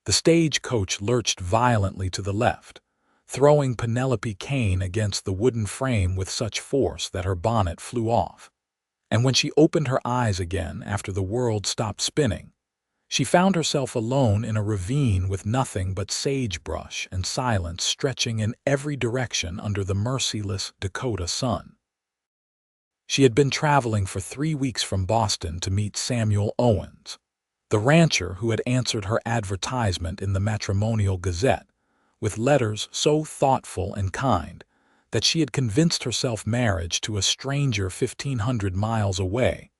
The stagecoach lurched violently to the left, throwing Penelope Kane against the wooden frame with such force that her bonnet flew off. And when she opened her eyes again after the world stopped spinning, she found herself alone in a ravine with nothing but sagebrush and silence stretching in every direction under the merciless Dakota sun. She had been traveling for 3 weeks from Boston to meet Samuel Owens, the rancher who had answered her advertisement in the Matrimonial Gazette with letters so thoughtful and kind that she had convinced herself marriage to a stranger 1,500 miles away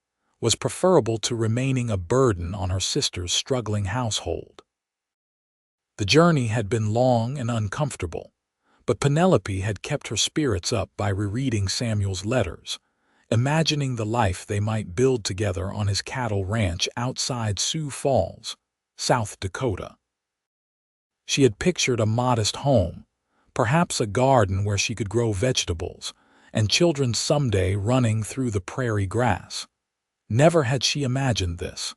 was preferable to remaining a burden on her sister's struggling household. The journey had been long and uncomfortable, but Penelope had kept her spirits up by rereading Samuel's letters, imagining the life they might build together on his cattle ranch outside Sioux Falls, South Dakota. She had pictured a modest home, perhaps a garden where she could grow vegetables, and children someday running through the prairie grass. Never had she imagined this.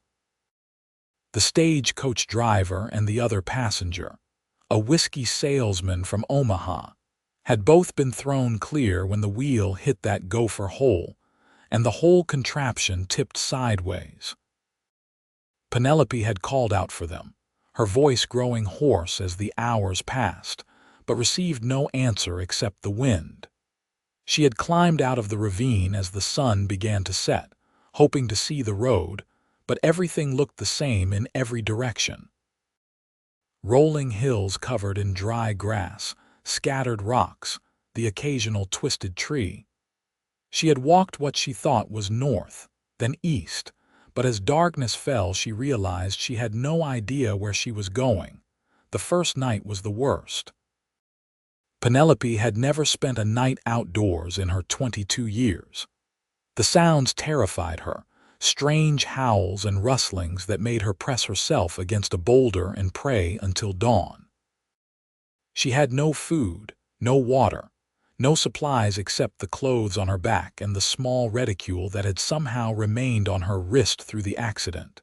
The stagecoach driver and the other passenger, a whiskey salesman from Omaha, had both been thrown clear when the wheel hit that gopher hole, and the whole contraption tipped sideways. Penelope had called out for them, her voice growing hoarse as the hours passed, but received no answer except the wind. She had climbed out of the ravine as the sun began to set, hoping to see the road, but everything looked the same in every direction. Rolling hills covered in dry grass, scattered rocks, the occasional twisted tree. She had walked what she thought was north, then east, but as darkness fell she realized she had no idea where she was going. The first night was the worst. Penelope had never spent a night outdoors in her 22 years. The sounds terrified her, strange howls and rustlings that made her press herself against a boulder and pray until dawn. She had no food, no water, no supplies except the clothes on her back and the small reticule that had somehow remained on her wrist through the accident.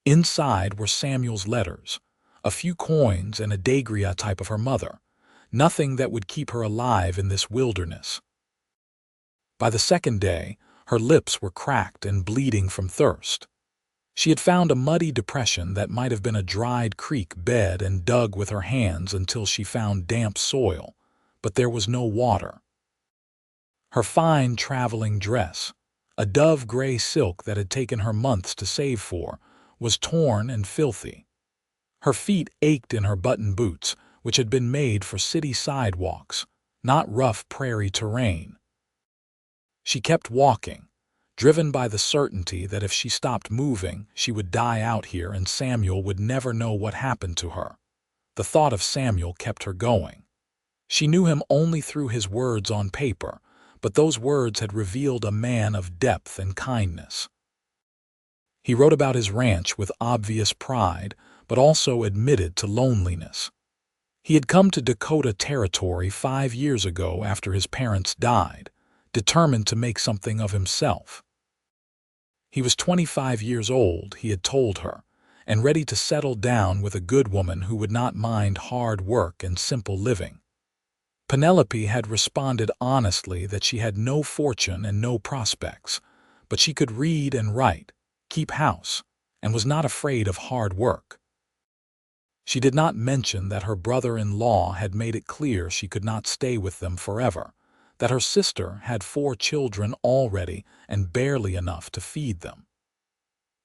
Inside were Samuel's letters, a few coins and a daguerreotype of her mother, nothing that would keep her alive in this wilderness. By the second day, her lips were cracked and bleeding from thirst. She had found a muddy depression that might have been a dried creek bed and dug with her hands until she found damp soil, but there was no water. Her fine traveling dress, a dove-gray silk that had taken her months to save for, was torn and filthy. Her feet ached in her button boots, which had been made for city sidewalks, not rough prairie terrain. She kept walking, driven by the certainty that if she stopped moving, she would die out here and Samuel would never know what happened to her. The thought of Samuel kept her going. She knew him only through his words on paper, but those words had revealed a man of depth and kindness. He wrote about his ranch with obvious pride, but also admitted to loneliness. He had come to Dakota Territory 5 years ago after his parents died, determined to make something of himself. He was 25 years old, he had told her, and ready to settle down with a good woman who would not mind hard work and simple living. Penelope had responded honestly that she had no fortune and no prospects, but she could read and write, keep house, and was not afraid of hard work. She did not mention that her brother-in-law had made it clear she could not stay with them forever, that her sister had 4 children already and barely enough to feed them.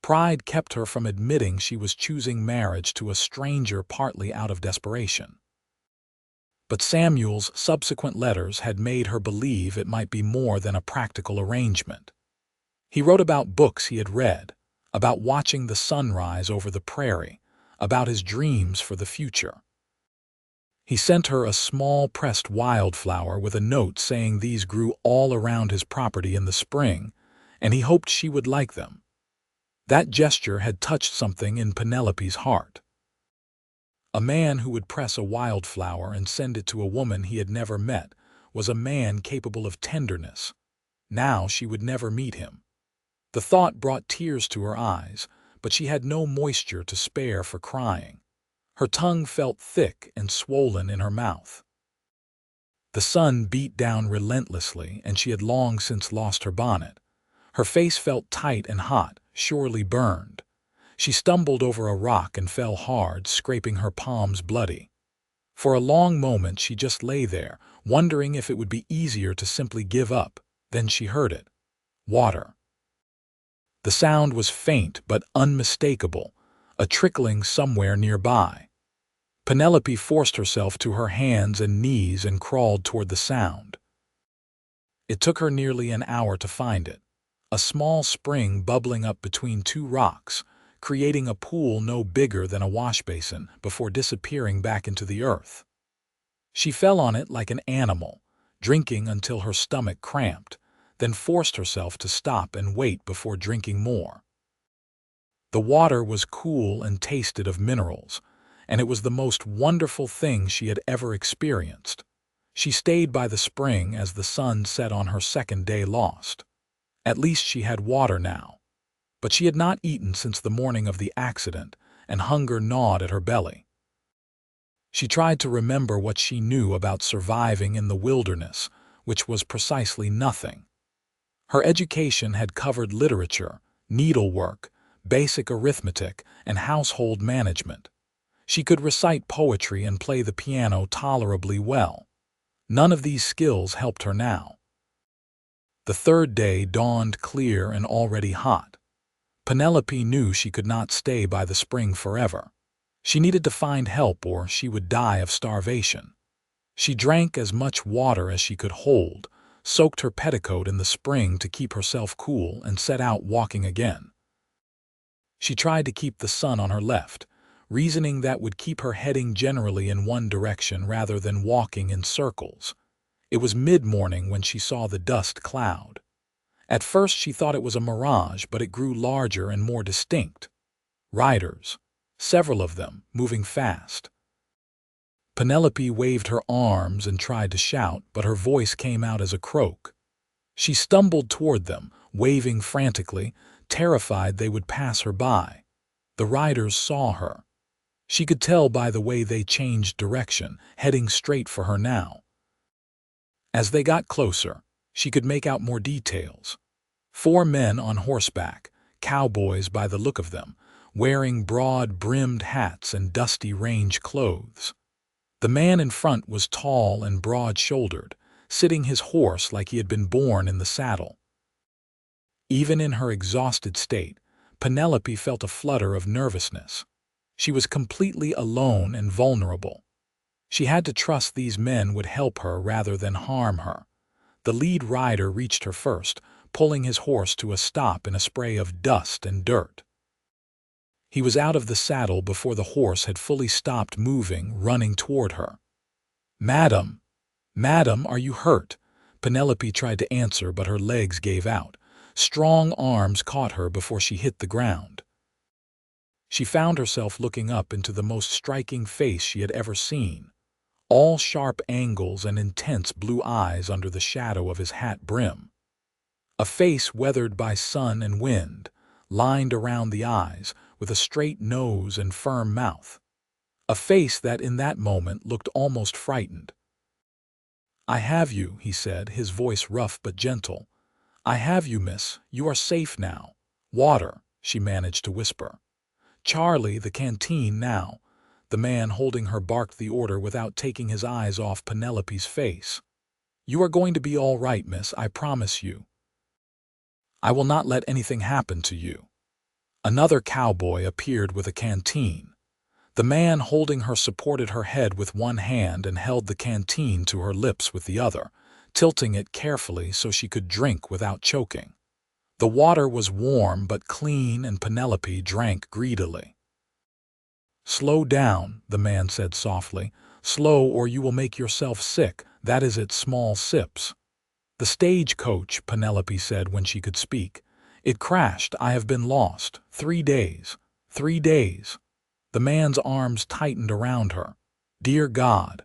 Pride kept her from admitting she was choosing marriage to a stranger partly out of desperation. But Samuel's subsequent letters had made her believe it might be more than a practical arrangement. He wrote about books he had read, about watching the sunrise over the prairie, about his dreams for the future. He sent her a small pressed wildflower with a note saying these grew all around his property in the spring, and he hoped she would like them. That gesture had touched something in Penelope's heart. A man who would press a wildflower and send it to a woman he had never met was a man capable of tenderness. Now she would never meet him. The thought brought tears to her eyes, but she had no moisture to spare for crying. Her tongue felt thick and swollen in her mouth. The sun beat down relentlessly, and she had long since lost her bonnet. Her face felt tight and hot, surely burned. She stumbled over a rock and fell hard, scraping her palms bloody. For a long moment she just lay there, wondering if it would be easier to simply give up. Then she heard it. Water. The sound was faint but unmistakable, a trickling somewhere nearby. Penelope forced herself to her hands and knees and crawled toward the sound. It took her nearly an hour to find it. A small spring bubbling up between two rocks, creating a pool no bigger than a washbasin before disappearing back into the earth. She fell on it like an animal, drinking until her stomach cramped, then forced herself to stop and wait before drinking more. The water was cool and tasted of minerals, and it was the most wonderful thing she had ever experienced. She stayed by the spring as the sun set on her second day lost. At least she had water now. But she had not eaten since the morning of the accident, and hunger gnawed at her belly. She tried to remember what she knew about surviving in the wilderness, which was precisely nothing. Her education had covered literature, needlework, basic arithmetic, and household management. She could recite poetry and play the piano tolerably well. None of these skills helped her now. The third day dawned clear and already hot. Penelope knew she could not stay by the spring forever. She needed to find help or she would die of starvation. She drank as much water as she could hold, soaked her petticoat in the spring to keep herself cool, and set out walking again. She tried to keep the sun on her left, reasoning that would keep her heading generally in one direction rather than walking in circles. It was mid-morning when she saw the dust cloud. At first she thought it was a mirage, but it grew larger and more distinct. Riders, several of them, moving fast. Penelope waved her arms and tried to shout, but her voice came out as a croak. She stumbled toward them, waving frantically, terrified they would pass her by. The riders saw her. She could tell by the way they changed direction, heading straight for her now. As they got closer, she could make out more details. 4 men on horseback, cowboys by the look of them, wearing broad-brimmed hats and dusty range clothes. The man in front was tall and broad-shouldered, sitting his horse like he had been born in the saddle. Even in her exhausted state, Penelope felt a flutter of nervousness. She was completely alone and vulnerable. She had to trust these men would help her rather than harm her. The lead rider reached her first, pulling his horse to a stop in a spray of dust and dirt. He was out of the saddle before the horse had fully stopped moving, running toward her. "Madam! Madam, are you hurt?" Penelope tried to answer, but her legs gave out. Strong arms caught her before she hit the ground. She found herself looking up into the most striking face she had ever seen. All sharp angles and intense blue eyes under the shadow of his hat brim. A face weathered by sun and wind, lined around the eyes, with a straight nose and firm mouth. A face that in that moment looked almost frightened. "I have you," he said, his voice rough but gentle. "I have you, miss. You are safe now. Water," she managed to whisper. "Charlie, the canteen now." The man holding her barked the order without taking his eyes off Penelope's face. "You are going to be all right, miss, I promise you. I will not let anything happen to you." Another cowboy appeared with a canteen. The man holding her supported her head with one hand and held the canteen to her lips with the other, tilting it carefully so she could drink without choking. The water was warm but clean, and Penelope drank greedily. "Slow down," the man said softly. "Slow, or you will make yourself sick. That is it, small sips." "The stagecoach," Penelope said when she could speak. "It crashed. I have been lost. 3 days. 3 days." The man's arms tightened around her. "Dear God."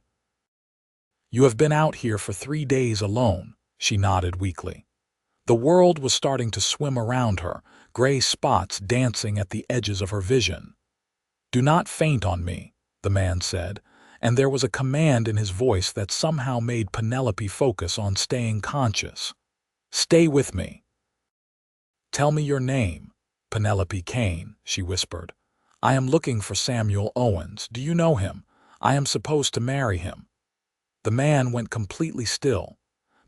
"You have been out here for 3 days alone," she nodded weakly. The world was starting to swim around her, gray spots dancing at the edges of her vision. "Do not faint on me. the man said, and there was a command in his voice that somehow made Penelope focus on staying conscious. "Stay with me." "Tell me your name." "Penelope Kane," she whispered. "I am looking for Samuel Owens. Do you know him? I am supposed to marry him." The man went completely still.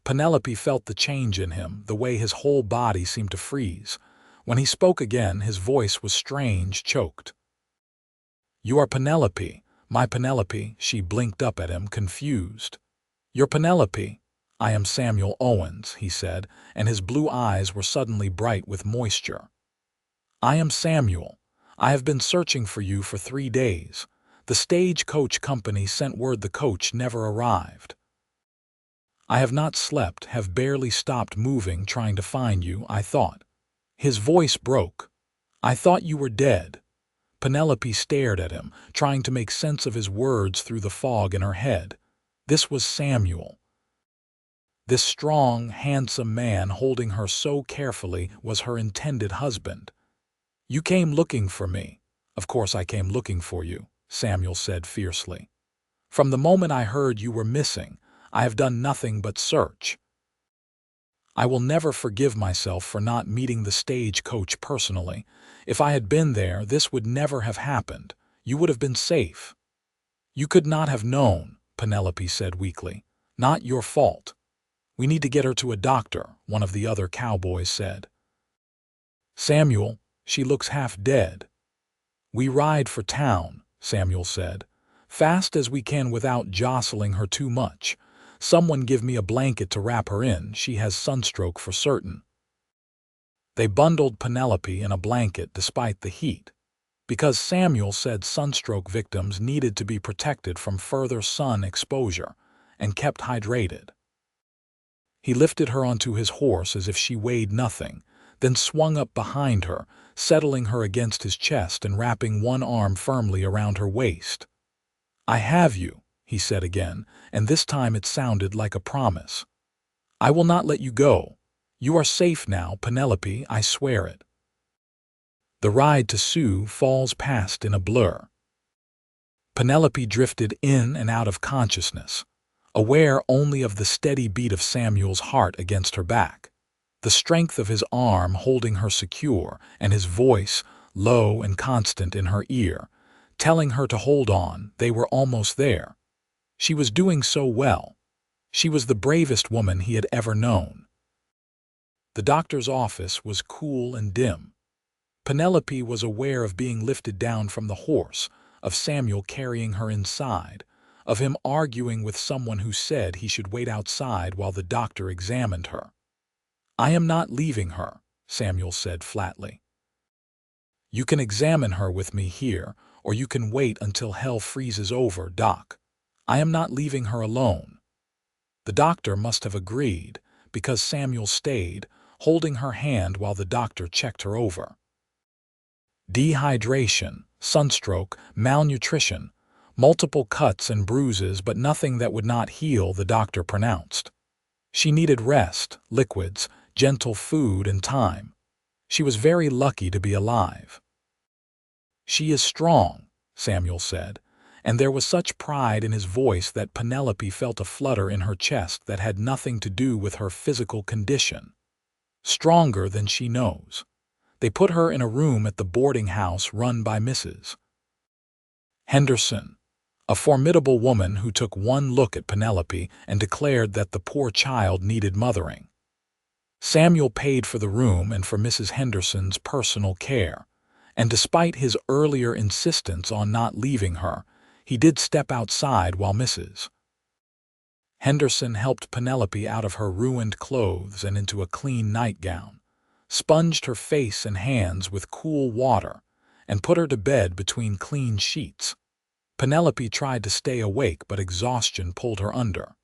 Penelope felt the change in him, the way his whole body seemed to freeze. When he spoke again, his voice was strange, choked. "You are Penelope, my Penelope," she blinked up at him, confused. "You're Penelope." "I am Samuel Owens," he said, and his blue eyes were suddenly bright with moisture. "I am Samuel. I have been searching for you for 3 days. The stagecoach company sent word the coach never arrived. I have not slept, have barely stopped moving trying to find you, I thought." His voice broke. "I thought you were dead." Penelope stared at him, trying to make sense of his words through the fog in her head. This was Samuel. This strong, handsome man holding her so carefully was her intended husband. "You came looking for me." "Of course I came looking for you," Samuel said fiercely. "From the moment I heard you were missing, I have done nothing but search. I will never forgive myself for not meeting the stagecoach personally. If I had been there, this would never have happened. You would have been safe." "You could not have known," Penelope said weakly. "Not your fault." "We need to get her to a doctor," one of the other cowboys said. "Samuel, she looks half dead." "We ride for town," Samuel said, "fast as we can without jostling her too much. Someone give me a blanket to wrap her in, she has sunstroke for certain." They bundled Penelope in a blanket despite the heat, because Samuel said sunstroke victims needed to be protected from further sun exposure and kept hydrated. He lifted her onto his horse as if she weighed nothing, then swung up behind her, settling her against his chest and wrapping one arm firmly around her waist. "I have you," he said again, and this time it sounded like a promise. "I will not let you go. You are safe now, Penelope, I swear it." The ride to Sioux Falls passed in a blur. Penelope drifted in and out of consciousness, aware only of the steady beat of Samuel's heart against her back, the strength of his arm holding her secure, and his voice, low and constant in her ear, telling her to hold on. They were almost there. She was doing so well. She was the bravest woman he had ever known. The doctor's office was cool and dim. Penelope was aware of being lifted down from the horse, of Samuel carrying her inside, of him arguing with someone who said he should wait outside while the doctor examined her. "I am not leaving her," Samuel said flatly. "You can examine her with me here, or you can wait until hell freezes over, Doc. I am not leaving her alone." The doctor must have agreed, because Samuel stayed, holding her hand while the doctor checked her over. Dehydration, sunstroke, malnutrition, multiple cuts and bruises, but nothing that would not heal, the doctor pronounced. She needed rest, liquids, gentle food, and time. She was very lucky to be alive. "She is strong," Samuel said, and there was such pride in his voice that Penelope felt a flutter in her chest that had nothing to do with her physical condition. "Stronger than she knows." They put her in a room at the boarding house run by Mrs. Henderson, a formidable woman who took one look at Penelope and declared that the poor child needed mothering. Samuel paid for the room and for Mrs. Henderson's personal care, and despite his earlier insistence on not leaving her, he did step outside while Mrs. Henderson helped Penelope out of her ruined clothes and into a clean nightgown, sponged her face and hands with cool water, and put her to bed between clean sheets. Penelope tried to stay awake, but exhaustion pulled her under.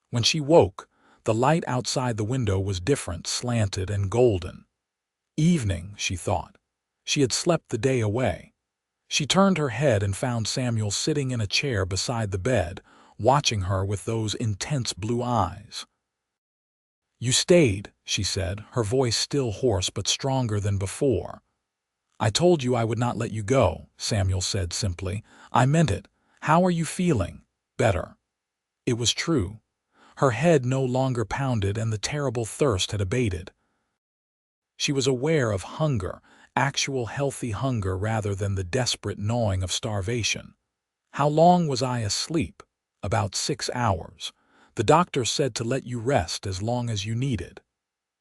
When she woke, the light outside the window was different, slanted and golden. Evening, she thought. She had slept the day away. She turned her head and found Samuel sitting in a chair beside the bed, watching her with those intense blue eyes. "You stayed," she said, her voice still hoarse but stronger than before. I told you I would not let you go, Samuel said simply. I meant it. How are you feeling? Better. It was true. Her head no longer pounded and the terrible thirst had abated. She was aware of hunger, actual healthy hunger rather than the desperate gnawing of starvation. How long was I asleep? About 6 hours. The doctor said to let you rest as long as you needed.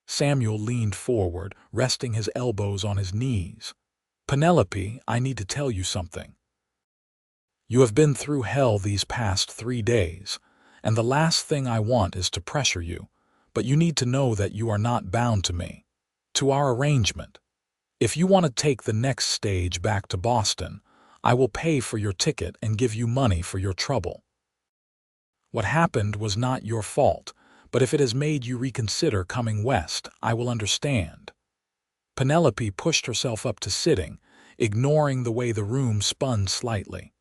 Samuel leaned forward, resting his elbows on his knees. Penelope, I need to tell you something. You have been through hell these past 3 days, and the last thing I want is to pressure you, but you need to know that you are not bound to me, to our arrangement. If you want to take the next stage back to Boston, I will pay for your ticket and give you money for your trouble. What happened was not your fault, but if it has made you reconsider coming west, I will understand. Penelope pushed herself up to sitting, ignoring the way the room spun slightly.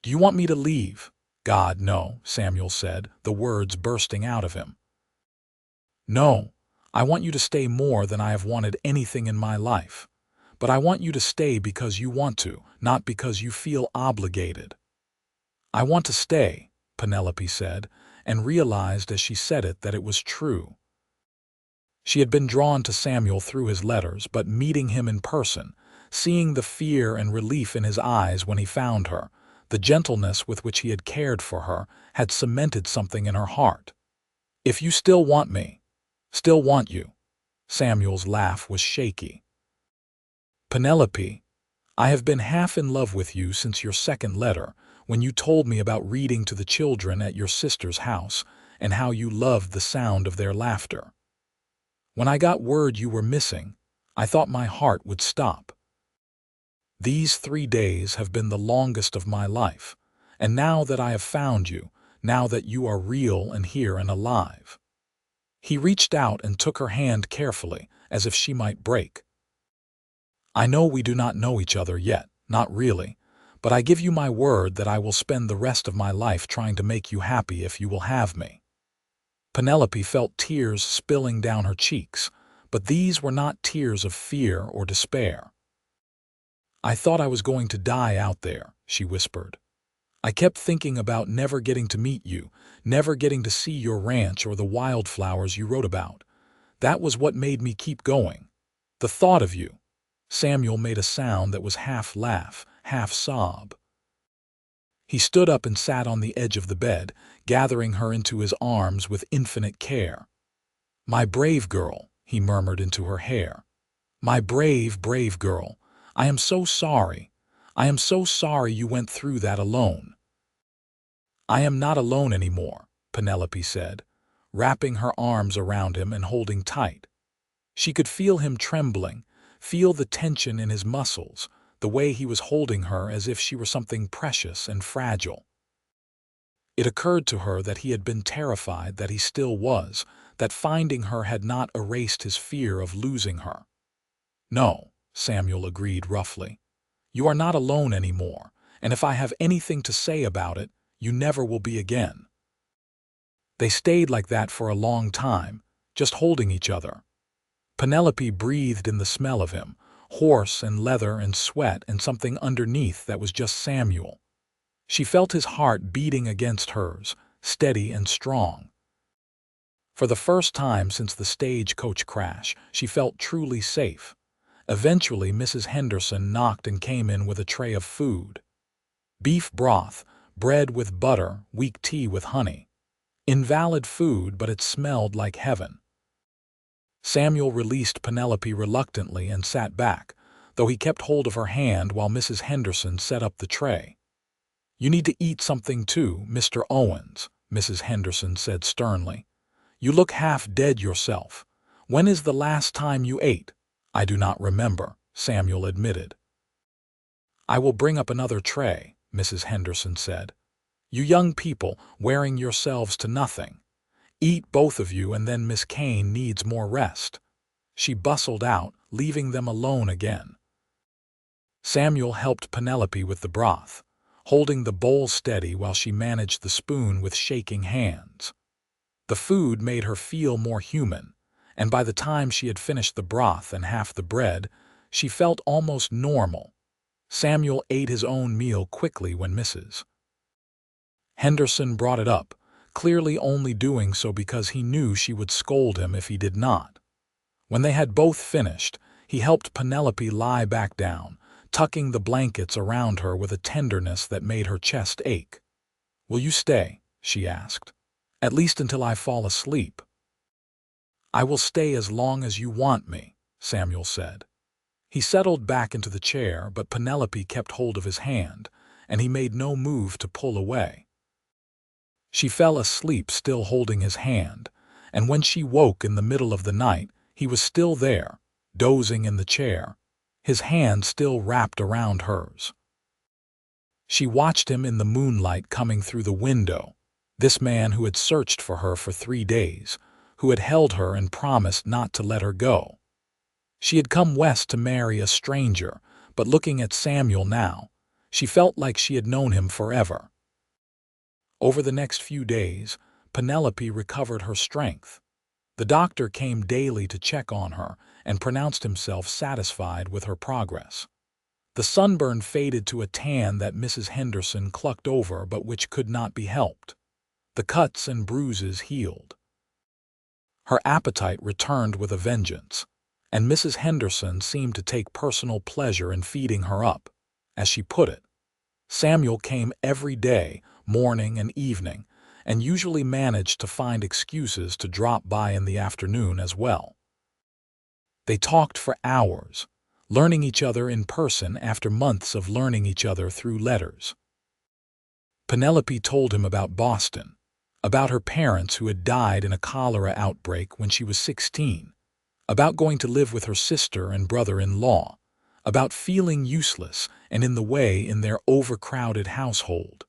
Do you want me to leave? God, no, Samuel said, the words bursting out of him. No, I want you to stay more than I have wanted anything in my life. But I want you to stay because you want to, not because you feel obligated. I want to stay, Penelope said, and realized as she said it that it was true. She had been drawn to Samuel through his letters, but meeting him in person, seeing the fear and relief in his eyes when he found her, the gentleness with which he had cared for her, had cemented something in her heart. If you still want me, still want you. Samuel's laugh was shaky. Penelope, I have been half in love with you since your second letter, when you told me about reading to the children at your sister's house and how you loved the sound of their laughter. When I got word you were missing, I thought my heart would stop. These 3 days have been the longest of my life, and now that I have found you, now that you are real and here and alive. He reached out and took her hand carefully, as if she might break. I know we do not know each other yet, not really, but I give you my word that I will spend the rest of my life trying to make you happy if you will have me. Penelope felt tears spilling down her cheeks, but these were not tears of fear or despair. I thought I was going to die out there, she whispered. I kept thinking about never getting to meet you, never getting to see your ranch or the wildflowers you wrote about. That was what made me keep going. The thought of you. Samuel made a sound that was half laugh, half sob. He stood up and sat on the edge of the bed, gathering her into his arms with infinite care. My brave girl, he murmured into her hair. My brave, brave girl. I am so sorry. I am so sorry you went through that alone. I am not alone anymore, Penelope said, wrapping her arms around him and holding tight. She could feel him trembling, feel the tension in his muscles, the way he was holding her as if she were something precious and fragile. It occurred to her that he had been terrified, that he still was, that finding her had not erased his fear of losing her. No, Samuel agreed roughly. You are not alone anymore, and if I have anything to say about it, you never will be again. They stayed like that for a long time, just holding each other. Penelope breathed in the smell of him, horse and leather and sweat and something underneath that was just Samuel. She felt his heart beating against hers, steady and strong. For the first time since the stagecoach crash, she felt truly safe. Eventually, Mrs. Henderson knocked and came in with a tray of food. Beef broth, bread with butter, weak tea with honey. Invalid food, but it smelled like heaven. Samuel released Penelope reluctantly and sat back, though he kept hold of her hand while Mrs. Henderson set up the tray. You need to eat something too, Mr. Owens, Mrs. Henderson said sternly. You look half dead yourself. When is the last time you ate? I do not remember, Samuel admitted. I will bring up another tray, Mrs. Henderson said. You young people, wearing yourselves to nothing. Eat both of you, and then Miss Kane needs more rest. She bustled out, leaving them alone again. Samuel helped Penelope with the broth, holding the bowl steady while she managed the spoon with shaking hands. The food made her feel more human, and by the time she had finished the broth and half the bread, She felt almost normal. Samuel ate his own meal quickly when Mrs. Henderson brought it up, clearly only doing so because he knew she would scold him if he did not. When they had both finished, he helped Penelope lie back down, tucking the blankets around her with a tenderness that made her chest ache. "Will you stay?" she asked. "At least until I fall asleep." "I will stay as long as you want me," Samuel said. He settled back into the chair, but Penelope kept hold of his hand, and he made no move to pull away. She fell asleep still holding his hand, and when she woke in the middle of the night, he was still there, dozing in the chair, his hand still wrapped around hers. She watched him in the moonlight coming through the window, this man who had searched for her for 3 days, who had held her and promised not to let her go. She had come west to marry a stranger, but looking at Samuel now, she felt like she had known him forever. Over the next few days, Penelope recovered her strength. The doctor came daily to check on her and pronounced himself satisfied with her progress. The sunburn faded to a tan that Mrs. Henderson clucked over but which could not be helped. The cuts and bruises healed. Her appetite returned with a vengeance, and Mrs. Henderson seemed to take personal pleasure in feeding her up, as she put it. Samuel came every day, morning and evening, and usually managed to find excuses to drop by in the afternoon as well. They talked for hours, learning each other in person after months of learning each other through letters. Penelope told him about Boston, about her parents who had died in a cholera outbreak when she was 16, about going to live with her sister and brother-in-law, about feeling useless and in the way in their overcrowded household.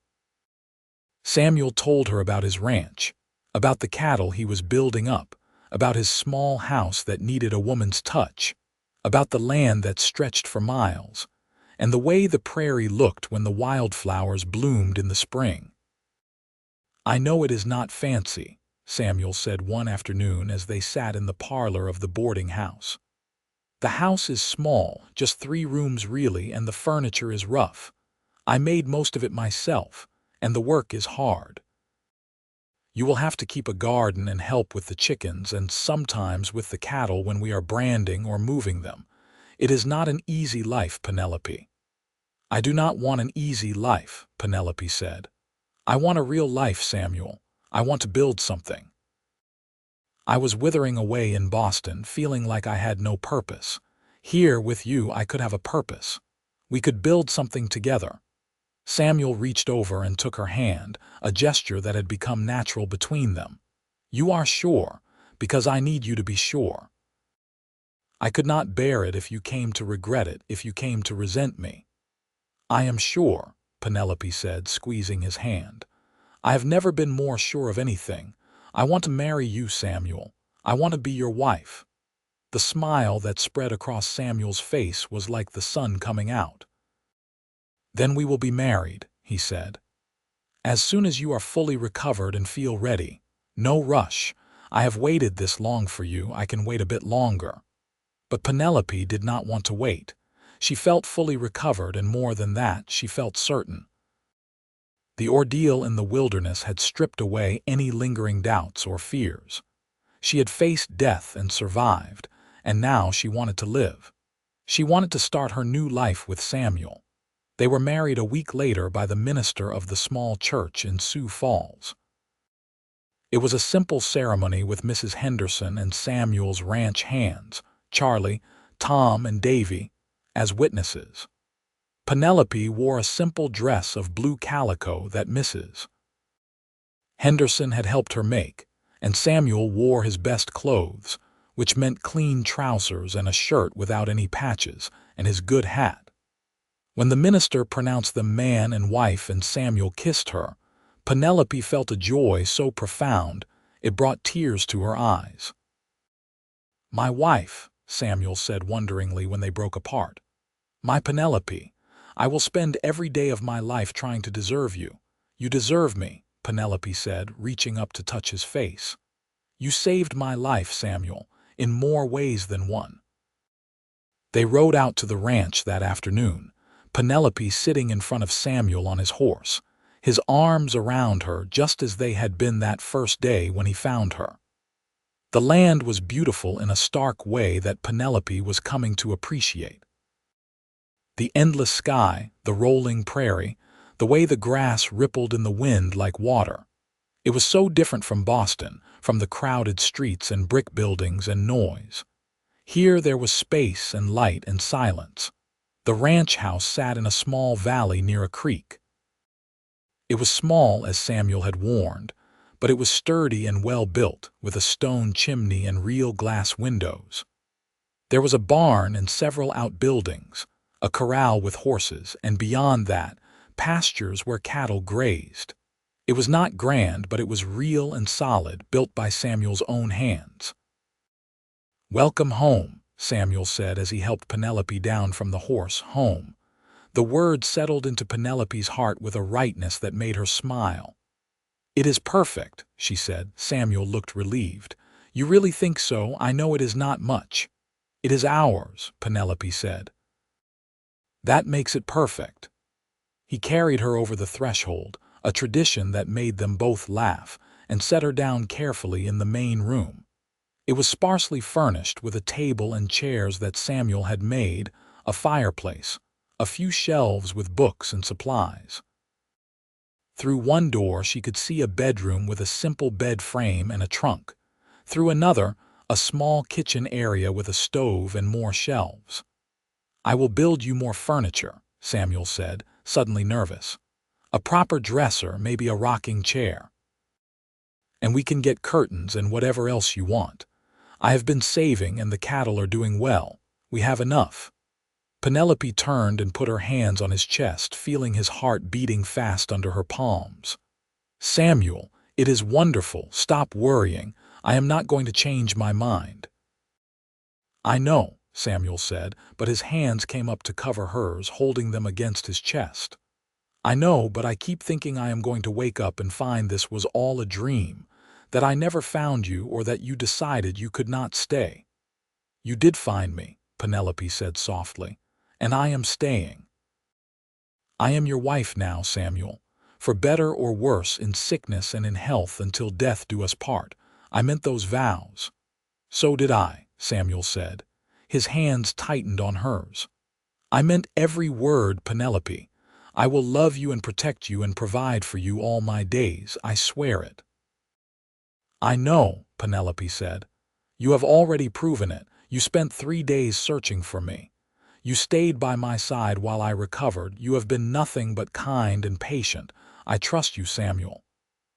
Samuel told her about his ranch, about the cattle he was building up, about his small house that needed a woman's touch, about the land that stretched for miles, and the way the prairie looked when the wildflowers bloomed in the spring. "I know it is not fancy," Samuel said one afternoon as they sat in the parlor of the boarding house. "The house is small, just 3 rooms really, and the furniture is rough. I made most of it myself, and the work is hard. You will have to keep a garden and help with the chickens and sometimes with the cattle when we are branding or moving them. It is not an easy life, Penelope." "I do not want an easy life," Penelope said. "I want a real life, Samuel. I want to build something. I was withering away in Boston, feeling like I had no purpose. Here, with you, I could have a purpose. We could build something together." Samuel reached over and took her hand, a gesture that had become natural between them. "You are sure, because I need you to be sure. I could not bear it if you came to regret it, if you came to resent me." "I am sure," Penelope said, squeezing his hand. "I have never been more sure of anything. I want to marry you, Samuel. I want to be your wife." The smile that spread across Samuel's face was like the sun coming out. "Then we will be married," he said. "As soon as you are fully recovered and feel ready. No rush. I have waited this long for you, I can wait a bit longer." But Penelope did not want to wait. She felt fully recovered, and more than that, she felt certain. The ordeal in the wilderness had stripped away any lingering doubts or fears. She had faced death and survived, and now she wanted to live. She wanted to start her new life with Samuel. They were married a week later by the minister of the small church in Sioux Falls. It was a simple ceremony with Mrs. Henderson and Samuel's ranch hands, Charlie, Tom, and Davy, as witnesses. Penelope wore a simple dress of blue calico that Mrs. Henderson had helped her make, and Samuel wore his best clothes, which meant clean trousers and a shirt without any patches, and his good hat. When the minister pronounced them man and wife and Samuel kissed her, Penelope felt a joy so profound it brought tears to her eyes. "My wife," Samuel said wonderingly when they broke apart. "My Penelope, I will spend every day of my life trying to deserve you. You deserve me," Penelope said, reaching up to touch his face. "You saved my life, Samuel, in more ways than one." They rode out to the ranch that afternoon, Penelope sitting in front of Samuel on his horse, his arms around her just as they had been that first day when he found her. The land was beautiful in a stark way that Penelope was coming to appreciate. The endless sky, the rolling prairie, the way the grass rippled in the wind like water. It was so different from Boston, from the crowded streets and brick buildings and noise. Here there was space and light and silence. The ranch house sat in a small valley near a creek. It was small, as Samuel had warned, but it was sturdy and well built, with a stone chimney and real glass windows. There was a barn and several outbuildings, a corral with horses, and beyond that, pastures where cattle grazed. It was not grand, but it was real and solid, built by Samuel's own hands. "Welcome home," Samuel said as he helped Penelope down from the horse. Home. The word settled into Penelope's heart with a rightness that made her smile. "It is perfect," she said. Samuel looked relieved. "You really think so? I know it is not much." "It is ours," Penelope said. "That makes it perfect." He carried her over the threshold, a tradition that made them both laugh, and set her down carefully in the main room. It was sparsely furnished with a table and chairs that Samuel had made, a fireplace, a few shelves with books and supplies. Through one door she could see a bedroom with a simple bed frame and a trunk. Through another, a small kitchen area with a stove and more shelves. "I will build you more furniture," Samuel said, suddenly nervous. "A proper dresser, maybe a rocking chair. And we can get curtains and whatever else you want. I have been saving and the cattle are doing well. We have enough." Penelope turned and put her hands on his chest, feeling his heart beating fast under her palms. "Samuel, it is wonderful. Stop worrying. I am not going to change my mind." "I know," Samuel said, but his hands came up to cover hers, holding them against his chest. "I know, but I keep thinking I am going to wake up and find this was all a dream, that I never found you or that you decided you could not stay." "You did find me," Penelope said softly, "and I am staying. I am your wife now, Samuel, for better or worse, in sickness and in health, until death do us part. I meant those vows." "So did I," Samuel said. His hands tightened on hers. "I meant every word, Penelope. I will love you and protect you and provide for you all my days, I swear it." "I know," Penelope said. "You have already proven it. You spent 3 days searching for me. You stayed by my side while I recovered. You have been nothing but kind and patient. I trust you, Samuel."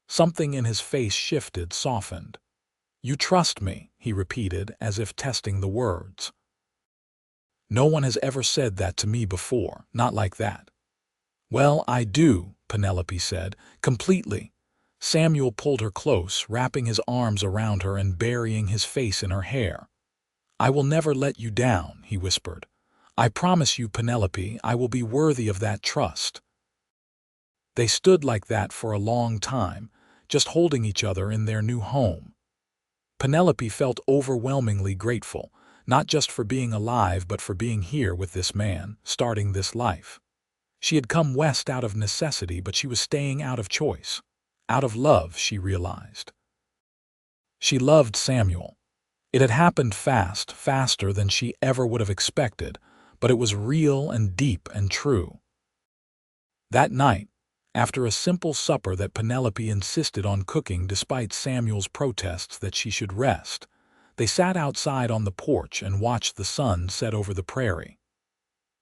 Something in his face shifted, softened. "You trust me," he repeated, as if testing the words. "No one has ever said that to me before, not like that." "Well, I do," Penelope said, "completely." Samuel pulled her close, wrapping his arms around her and burying his face in her hair. "I will never let you down," he whispered. "I promise you, Penelope, I will be worthy of that trust." They stood like that for a long time, just holding each other in their new home. Penelope felt overwhelmingly grateful, not just for being alive but for being here with this man, starting this life. She had come west out of necessity, but she was staying out of choice. Out of love, she realized. She loved Samuel. It had happened fast, faster than she ever would have expected, but it was real and deep and true. That night, after a simple supper that Penelope insisted on cooking despite Samuel's protests that she should rest, they sat outside on the porch and watched the sun set over the prairie.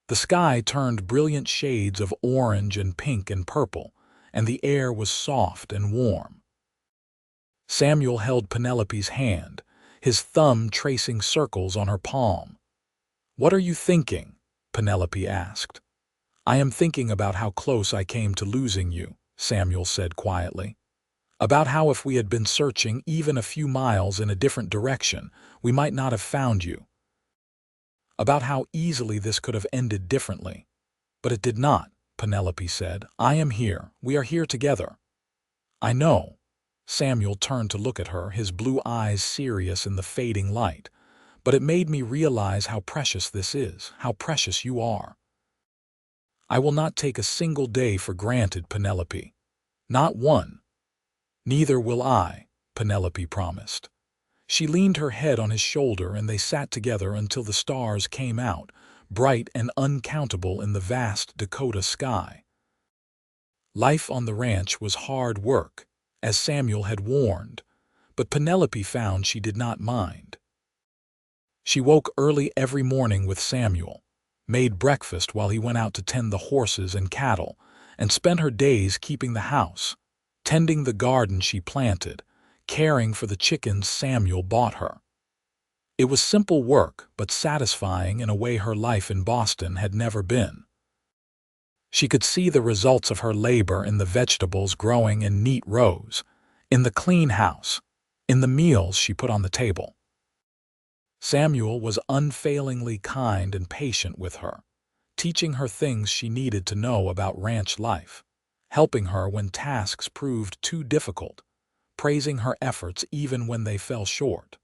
The sky turned brilliant shades of orange and pink and purple, and the air was soft and warm. Samuel held Penelope's hand, his thumb tracing circles on her palm. "What are you thinking?" Penelope asked. "I am thinking about how close I came to losing you," Samuel said quietly. "About how if we had been searching even a few miles in a different direction, we might not have found you. About how easily this could have ended differently. But it did not," Penelope said. "I am here. We are here together." "I know." Samuel turned to look at her, his blue eyes serious in the fading light. but it made me realize how precious this is, how precious you are. I will not take a single day for granted, Penelope. Not one. Neither will I, Penelope promised. She leaned her head on his shoulder and they sat together until the stars came out, bright and uncountable in the vast Dakota sky. Life on the ranch was hard work, as Samuel had warned, but Penelope found she did not mind. She woke early every morning with Samuel, made breakfast while he went out to tend the horses and cattle, and spent her days keeping the house, tending the garden she planted, caring for the chickens Samuel bought her. It was simple work, but satisfying in a way her life in Boston had never been. She could see the results of her labor in the vegetables growing in neat rows, in the clean house, in the meals she put on the table. Samuel was unfailingly kind and patient with her, teaching her things she needed to know about ranch life, helping her when tasks proved too difficult, praising her efforts even when they fell short.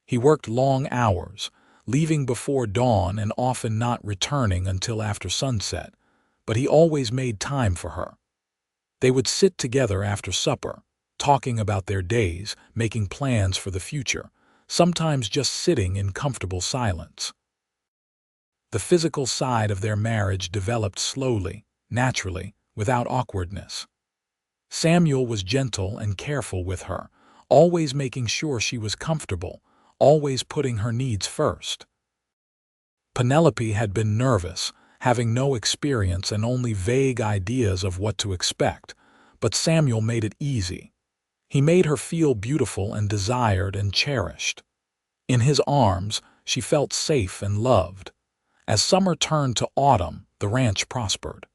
He worked long hours, leaving before dawn and often not returning until after sunset, but he always made time for her. They would sit together after supper, talking about their days, making plans for the future, sometimes just sitting in comfortable silence. The physical side of their marriage developed slowly, naturally, without awkwardness. Samuel was gentle and careful with her, always making sure she was comfortable, always putting her needs first. Penelope had been nervous, having no experience and only vague ideas of what to expect, but Samuel made it easy. He made her feel beautiful and desired and cherished. In his arms, she felt safe and loved. As summer turned to autumn, the ranch prospered.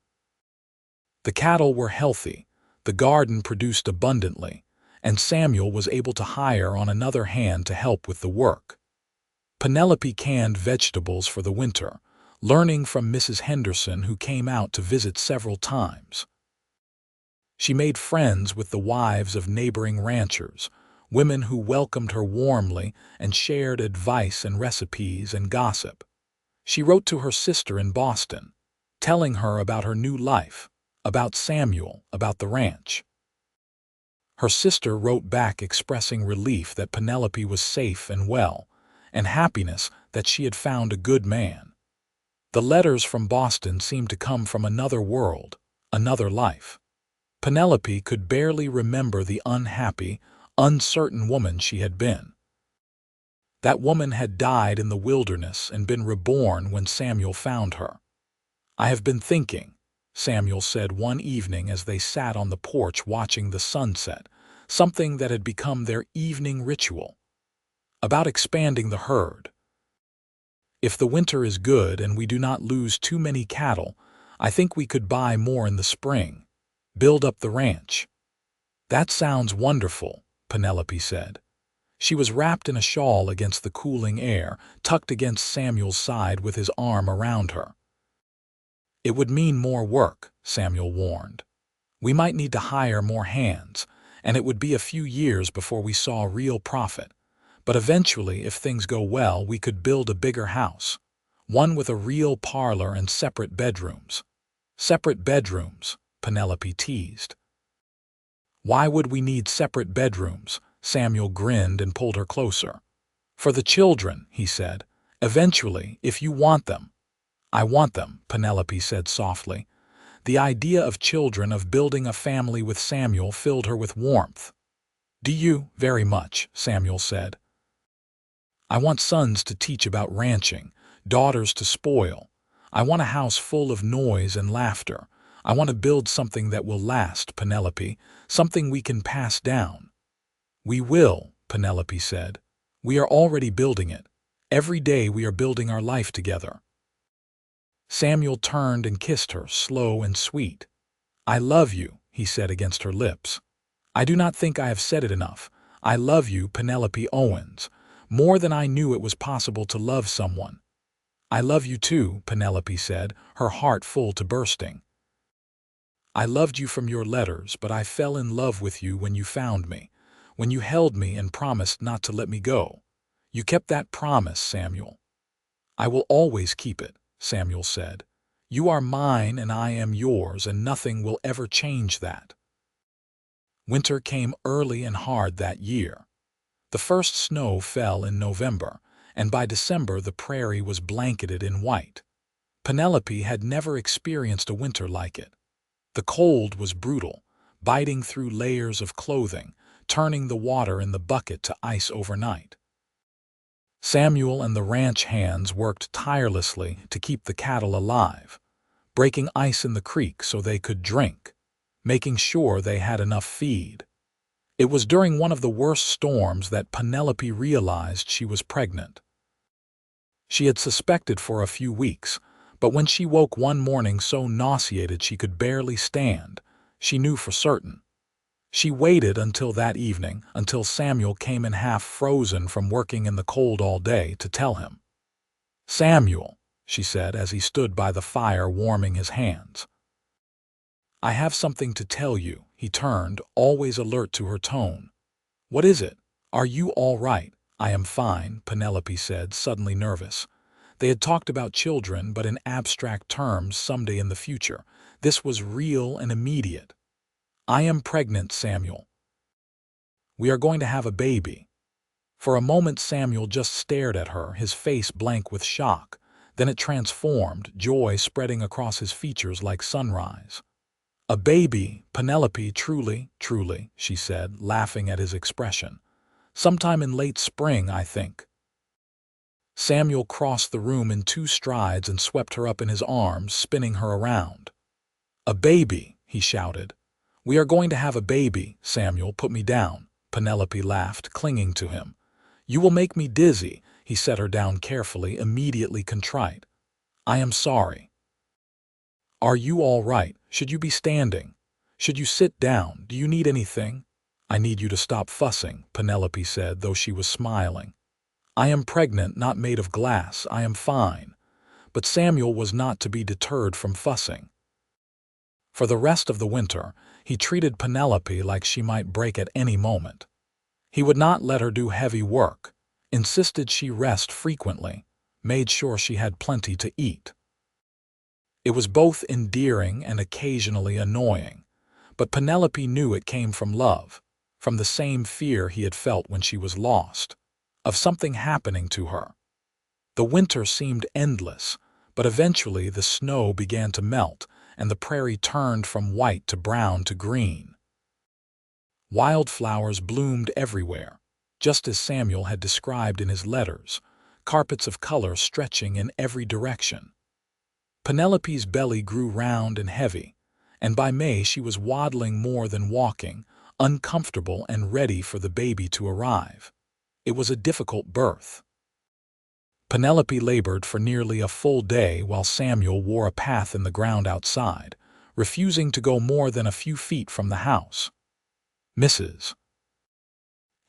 The cattle were healthy, the garden produced abundantly, and Samuel was able to hire on another hand to help with the work. Penelope canned vegetables for the winter, learning from Mrs. Henderson, who came out to visit several times. She made friends with the wives of neighboring ranchers, women who welcomed her warmly and shared advice and recipes and gossip. She wrote to her sister in Boston, telling her about her new life, about Samuel, about the ranch. Her sister wrote back expressing relief that Penelope was safe and well, and happiness that she had found a good man. The letters from Boston seemed to come from another world, another life. Penelope could barely remember the unhappy, uncertain woman she had been. That woman had died in the wilderness and been reborn when Samuel found her. "I have been thinking," Samuel said one evening as they sat on the porch watching the sunset, something that had become their evening ritual, "about expanding the herd. If the winter is good and we do not lose too many cattle, I think we could buy more in the spring, build up the ranch." "That sounds wonderful," Penelope said. She was wrapped in a shawl against the cooling air, tucked against Samuel's side with his arm around her. "It would mean more work," Samuel warned. "We might need to hire more hands, and it would be a few years before we saw real profit. But eventually, if things go well, we could build a bigger house, one with a real parlor and separate bedrooms." "Separate bedrooms," Penelope teased. "Why would we need separate bedrooms?" Samuel grinned and pulled her closer. "For the children," he said. "Eventually, if you want them." "I want them," Penelope said softly. The idea of children, of building a family with Samuel, filled her with warmth. "Do you?" "Very much," Samuel said. "I want sons to teach about ranching, daughters to spoil. I want a house full of noise and laughter. I want to build something that will last, Penelope, something we can pass down." "We will," Penelope said. "We are already building it. Every day we are building our life together." Samuel turned and kissed her, slow and sweet. "I love you," he said against her lips. "I do not think I have said it enough. I love you, Penelope Owens, more than I knew it was possible to love someone." "I love you too," Penelope said, her heart full to bursting. "I loved you from your letters, but I fell in love with you when you found me, when you held me and promised not to let me go. You kept that promise, Samuel. I will always keep it, Samuel said. You are mine and I am yours, and nothing will ever change that. Winter came early and hard that year. The first snow fell in November, and by December the prairie was blanketed in white. Penelope had never experienced a winter like it. The cold was brutal, biting through layers of clothing, turning the water in the bucket to ice overnight. Samuel and the ranch hands worked tirelessly to keep the cattle alive, breaking ice in the creek so they could drink, making sure they had enough feed. It was during one of the worst storms that Penelope realized she was pregnant. She had suspected for a few weeks, but when she woke one morning so nauseated she could barely stand, she knew for certain. She waited until that evening, until Samuel came in half frozen from working in the cold all day, to tell him. "Samuel," she said as he stood by the fire warming his hands. "I have something to tell you." He turned, always alert to her tone. "What is it? Are you all right?" "I am fine," Penelope said, suddenly nervous. They had talked about children, but in abstract terms someday in the future. This was real and immediate. "I am pregnant, Samuel. We are going to have a baby." For a moment Samuel just stared at her, his face blank with shock. Then it transformed, joy spreading across his features like sunrise. "A baby, Penelope, truly, truly," she said, laughing at his expression. "Sometime in late spring, I think." Samuel crossed the room in 2 strides and swept her up in his arms, spinning her around. "A baby," he shouted. "We are going to have a baby." "Samuel, put me down," Penelope laughed, clinging to him. "You will make me dizzy." He set her down carefully, immediately contrite. "I am sorry." "Are you all right? Should you be standing? Should you sit down? Do you need anything?" "I need you to stop fussing," Penelope said, though she was smiling. "I am pregnant, not made of glass. I am fine." But Samuel was not to be deterred from fussing. For the rest of the winter, he treated Penelope like she might break at any moment. He would not let her do heavy work, insisted she rest frequently, made sure she had plenty to eat. It was both endearing and occasionally annoying, but Penelope knew it came from love, from the same fear he had felt when she was lost, of something happening to her. The winter seemed endless, but eventually the snow began to melt and the prairie turned from white to brown to green. Wildflowers bloomed everywhere, just as Samuel had described in his letters, carpets of color stretching in every direction. Penelope's belly grew round and heavy, and by May she was waddling more than walking, uncomfortable and ready for the baby to arrive. It was a difficult birth. Penelope labored for nearly a full day while Samuel wore a path in the ground outside, refusing to go more than a few feet from the house. Mrs.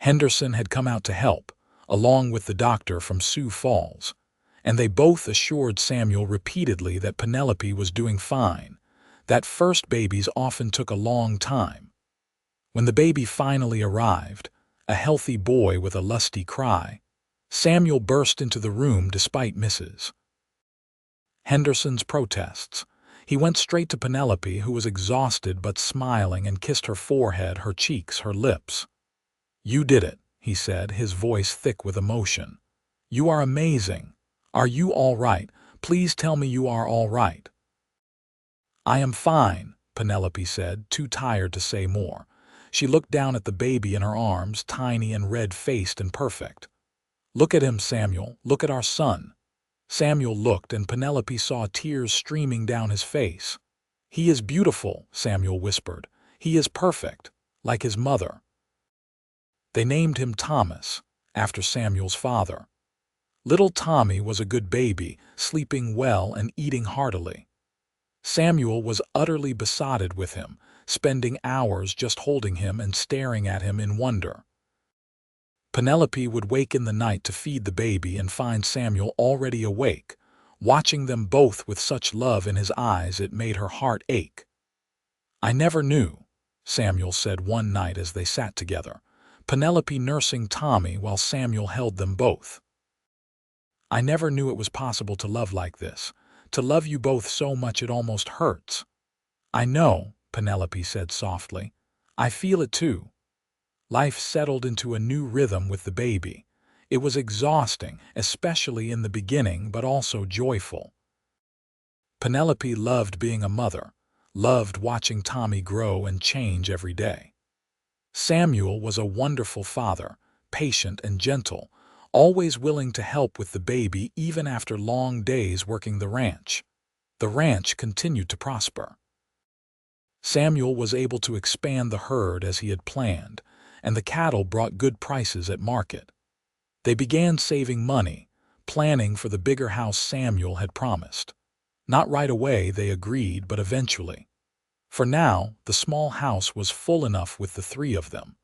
Henderson had come out to help, along with the doctor from Sioux Falls, and they both assured Samuel repeatedly that Penelope was doing fine, that first babies often took a long time. When the baby finally arrived, a healthy boy with a lusty cry, Samuel burst into the room despite Mrs. Henderson's protests. He went straight to Penelope, who was exhausted but smiling, and kissed her forehead, her cheeks, her lips. "You did it," he said, his voice thick with emotion. "You are amazing. Are you all right? Please tell me you are all right." "I am fine," Penelope said, too tired to say more. She looked down at the baby in her arms, tiny and red-faced and perfect. "Look at him, Samuel. Look at our son." Samuel looked, and Penelope saw tears streaming down his face. "He is beautiful," Samuel whispered. "He is perfect, like his mother." They named him Thomas, after Samuel's father. Little Tommy was a good baby, sleeping well and eating heartily. Samuel was utterly besotted with him, spending hours just holding him and staring at him in wonder. Penelope would wake in the night to feed the baby and find Samuel already awake, watching them both with such love in his eyes it made her heart ache. "I never knew," Samuel said one night as they sat together. Penelope nursing Tommy while Samuel held them both. "I never knew it was possible to love like this, to love you both so much it almost hurts." "I know," Penelope said softly. "I feel it too." Life settled into a new rhythm with the baby. It was exhausting, especially in the beginning, but also joyful. Penelope loved being a mother, loved watching Tommy grow and change every day. Samuel was a wonderful father, patient and gentle, always willing to help with the baby even after long days working the ranch. The ranch continued to prosper. Samuel was able to expand the herd as he had planned, and the cattle brought good prices at market. They began saving money, planning for the bigger house Samuel had promised. Not right away, they agreed, but eventually. For now, the small house was full enough with the three of them.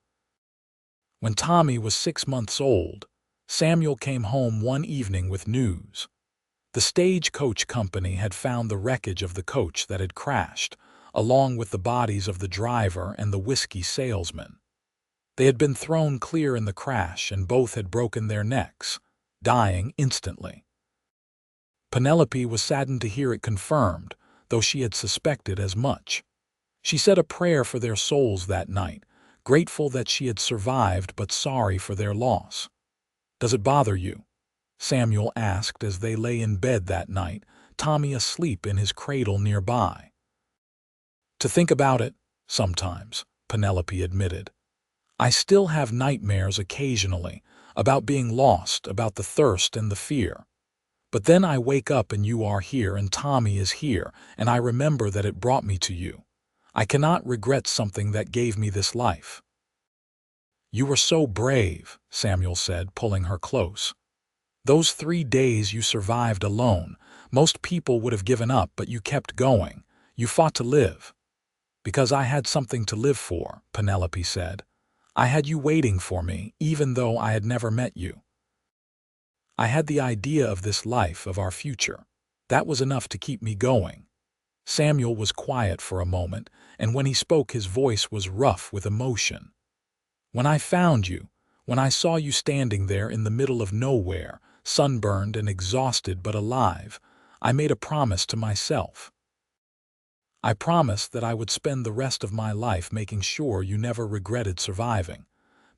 When Tommy was 6 months old, Samuel came home one evening with news. The stagecoach company had found the wreckage of the coach that had crashed, along with the bodies of the driver and the whiskey salesman. They had been thrown clear in the crash and both had broken their necks, dying instantly. Penelope was saddened to hear it confirmed, though she had suspected as much. She said a prayer for their souls that night, grateful that she had survived but sorry for their loss. "Does it bother you?" Samuel asked as they lay in bed that night, Tommy asleep in his cradle nearby. "To think about it, sometimes," Penelope admitted. "I still have nightmares occasionally, about being lost, about the thirst and the fear. But then I wake up and you are here and Tommy is here, and I remember that it brought me to you. I cannot regret something that gave me this life." "You were so brave," Samuel said, pulling her close. "Those 3 days you survived alone. Most people would have given up, but you kept going. You fought to live." "Because I had something to live for," Penelope said. "I had you waiting for me, even though I had never met you. I had the idea of this life, of our future. That was enough to keep me going." Samuel was quiet for a moment, and when he spoke his voice was rough with emotion. "When I found you, when I saw you standing there in the middle of nowhere, sunburned and exhausted but alive, I made a promise to myself. I promised that I would spend the rest of my life making sure you never regretted surviving,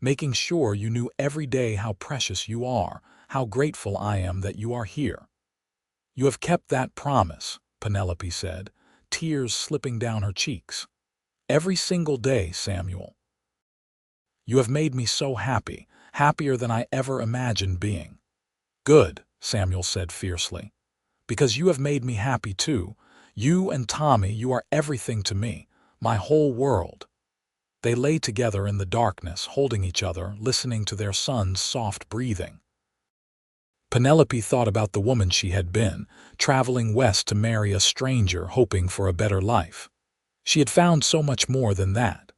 making sure you knew every day how precious you are, how grateful I am that you are here." "You have kept that promise," Penelope said, tears slipping down her cheeks. "Every single day, Samuel. You have made me so happy, happier than I ever imagined being." "Good," Samuel said fiercely, "because you have made me happy too. You and Tommy, you are everything to me, my whole world." They lay together in the darkness, holding each other, listening to their son's soft breathing. Penelope thought about the woman she had been, traveling west to marry a stranger, hoping for a better life. She had found so much more than that.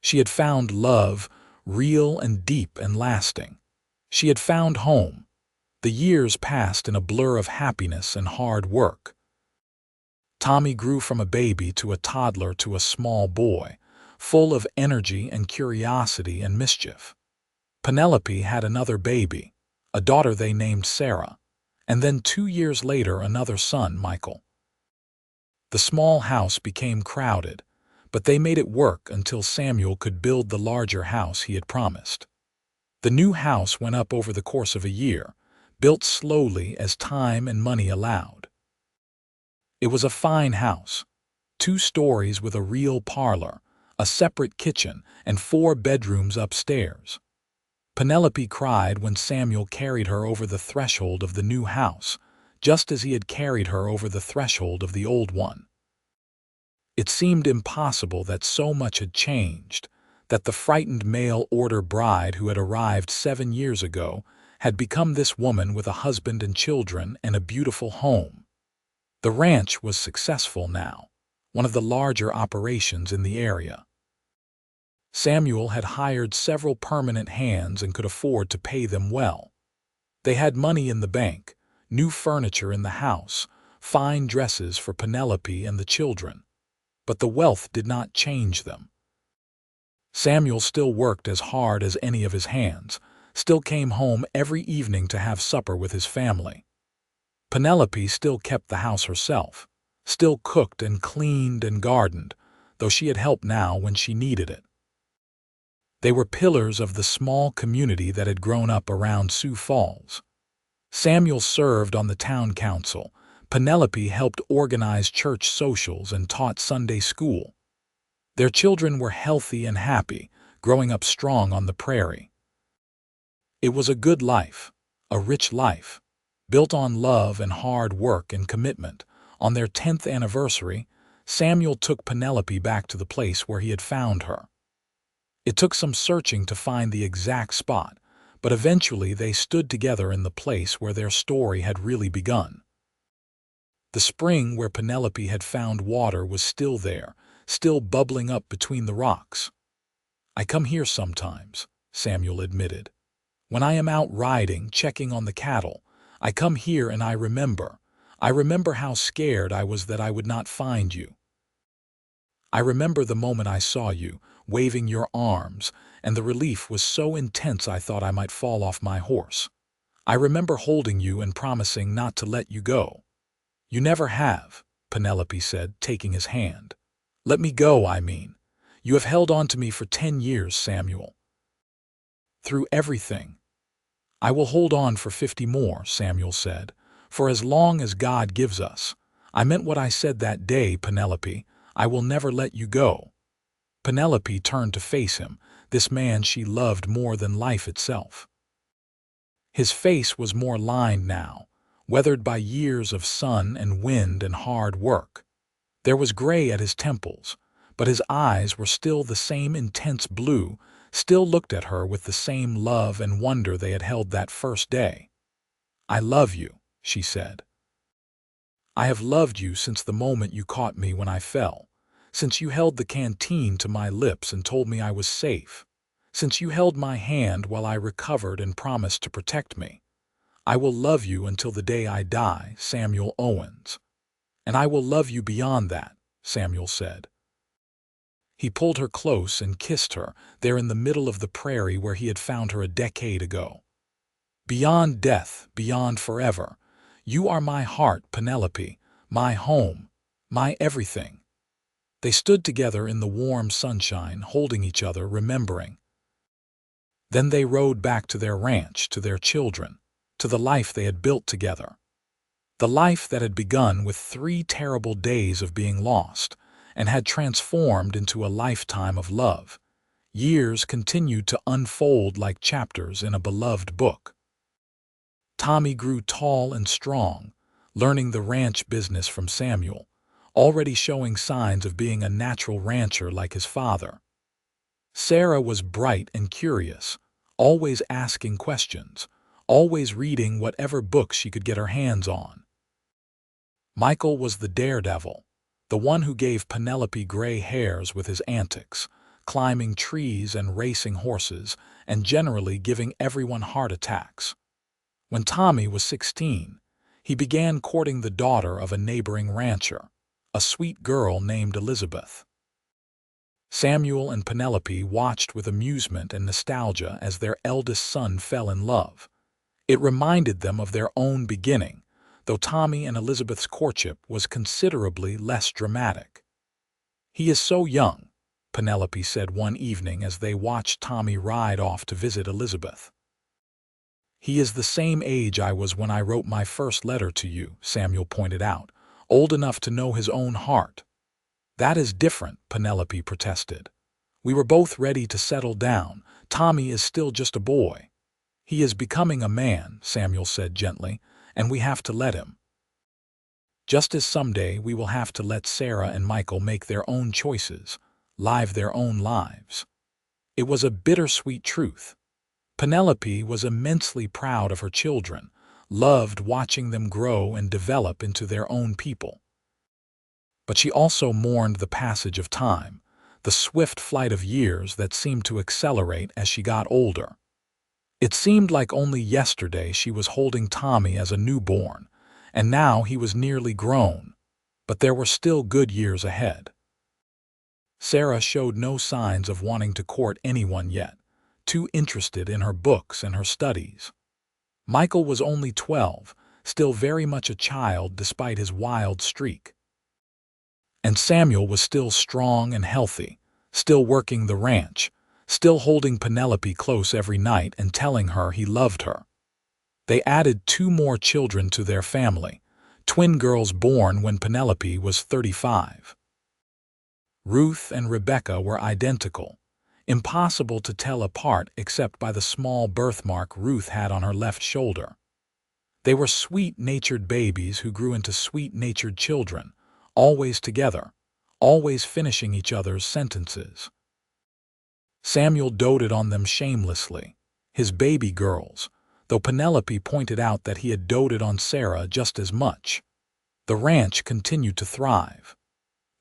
She had found love, real and deep and lasting. She had found home. The years passed in a blur of happiness and hard work. Tommy grew from a baby to a toddler to a small boy, full of energy and curiosity and mischief. Penelope had another baby, a daughter they named Sarah, and then 2 years later another son, Michael. The small house became crowded, but they made it work until Samuel could build the larger house he had promised. The new house went up over the course of a year, built slowly as time and money allowed. It was a fine house, 2 stories with a real parlor, a separate kitchen, and 4 bedrooms upstairs. Penelope cried when Samuel carried her over the threshold of the new house, just as he had carried her over the threshold of the old one. It seemed impossible that so much had changed, that the frightened mail-order bride who had arrived 7 years ago had become this woman with a husband and children and a beautiful home. The ranch was successful now, one of the larger operations in the area. Samuel had hired several permanent hands and could afford to pay them well. They had money in the bank, new furniture in the house, fine dresses for Penelope and the children. But the wealth did not change them. Samuel still worked as hard as any of his hands, still came home every evening to have supper with his family. Penelope still kept the house herself, still cooked and cleaned and gardened, though she had help now when she needed it. They were pillars of the small community that had grown up around Sioux Falls. Samuel served on the town council. Penelope helped organize church socials and taught Sunday school. Their children were healthy and happy, growing up strong on the prairie. It was a good life, a rich life, built on love and hard work and commitment. On their 10th anniversary, Samuel took Penelope back to the place where he had found her. It took some searching to find the exact spot, but eventually they stood together in the place where their story had really begun. The spring where Penelope had found water was still there, still bubbling up between the rocks. "I come here sometimes," Samuel admitted. "When I am out riding, checking on the cattle, I come here and I remember. I remember how scared I was that I would not find you. I remember the moment I saw you, waving your arms, and the relief was so intense I thought I might fall off my horse. I remember holding you and promising not to let you go." "You never have," Penelope said, taking his hand. "Let me go, I mean. You have held on to me for 10 years, Samuel. Through everything." "I will hold on for 50 more," Samuel said, "for as long as God gives us. I meant what I said that day, Penelope. I will never let you go." Penelope turned to face him, this man she loved more than life itself. His face was more lined now, weathered by years of sun and wind and hard work. There was gray at his temples, but his eyes were still the same intense blue, still looked at her with the same love and wonder they had held that first day. "I love you," she said. "I have loved you since the moment you caught me when I fell, since you held the canteen to my lips and told me I was safe, since you held my hand while I recovered and promised to protect me. I will love you until the day I die, Samuel Owens. And I will love you beyond that," Samuel said. He pulled her close and kissed her, there in the middle of the prairie where he had found her a decade ago. "Beyond death, beyond forever. You are my heart, Penelope, my home, my everything." They stood together in the warm sunshine, holding each other, remembering. Then they rode back to their ranch, to their children, to the life they had built together. The life that had begun with 3 terrible days of being lost and had transformed into a lifetime of love. Years continued to unfold like chapters in a beloved book. Tommy grew tall and strong, learning the ranch business from Samuel, already showing signs of being a natural rancher like his father. Sarah was bright and curious, always asking questions, always reading whatever books she could get her hands on. Michael was the daredevil, the one who gave Penelope gray hairs with his antics, climbing trees and racing horses, and generally giving everyone heart attacks. When Tommy was 16, he began courting the daughter of a neighboring rancher, a sweet girl named Elizabeth. Samuel and Penelope watched with amusement and nostalgia as their eldest son fell in love. It reminded them of their own beginning, though Tommy and Elizabeth's courtship was considerably less dramatic. "He is so young," Penelope said one evening as they watched Tommy ride off to visit Elizabeth. "He is the same age I was when I wrote my first letter to you," Samuel pointed out, "old enough to know his own heart." "That is different," Penelope protested. "We were both ready to settle down. Tommy is still just a boy." "He is becoming a man," Samuel said gently, "and we have to let him. Just as someday we will have to let Sarah and Michael make their own choices, live their own lives." It was a bittersweet truth. Penelope was immensely proud of her children, loved watching them grow and develop into their own people. But she also mourned the passage of time, the swift flight of years that seemed to accelerate as she got older. It seemed like only yesterday she was holding Tommy as a newborn, and now he was nearly grown, but there were still good years ahead. Sarah showed no signs of wanting to court anyone yet, too interested in her books and her studies. Michael was only 12, still very much a child despite his wild streak. And Samuel was still strong and healthy, still working the ranch, still holding Penelope close every night and telling her he loved her. They added 2 more children to their family, twin girls born when Penelope was 35. Ruth and Rebecca were identical, impossible to tell apart except by the small birthmark Ruth had on her left shoulder. They were sweet-natured babies who grew into sweet-natured children, always together, always finishing each other's sentences. Samuel doted on them shamelessly, his baby girls, though Penelope pointed out that he had doted on Sarah just as much. The ranch continued to thrive.